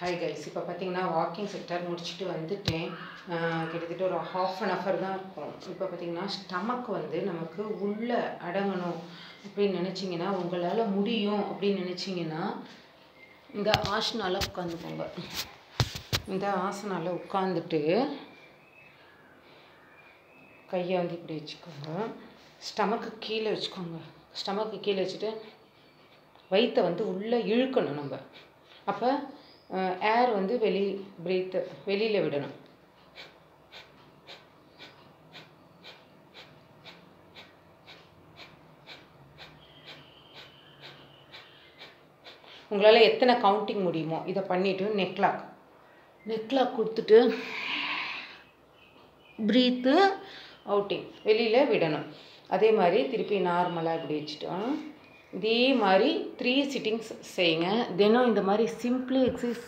Hi guys, இப்போ பார்த்தீங்கன்னா walking sector முடிச்சுட்டு வந்துட்டேன். கிட்டத்தட்ட ஒரு ½ அன் ஹவர் தான் இருக்கும். இப்போ பார்த்தீங்கன்னா ஸ்டமக் வந்து நமக்கு உள்ளே அடங்கணும் அப்படின்னு நினச்சிங்கன்னா, உங்களால் முடியும் அப்படின்னு நினச்சிங்கன்னா இந்த ஆசனால உட்காந்துக்கோங்க. இந்த ஆசனால உட்காந்துட்டு கையை வந்து இப்படி வச்சுக்கோங்க. ஸ்டமக்கு கீழே வச்சுக்கோங்க. ஸ்டமக்கு கீழே வச்சுட்டு வயிற்றை வந்து உள்ளே இழுக்கணும் நம்ம. அப்போ ஏர் வந்து வெளியில் விடணும். உங்களால் எத்தனை கவுண்டிங் முடியுமோ இதை பண்ணிவிட்டு நெக்லாக் கொடுத்துட்டு ப்ரீத்து அவுட்டிங் வெளியில் விடணும். அதே மாதிரி திருப்பி நார்மலாக இப்படி வச்சுட்டோம். இதே மாதிரி 3 சிட்டிங்ஸ் செய்யுங்க. தினம் இந்த மாதிரி சிம்பிளி எக்ஸசைஸ்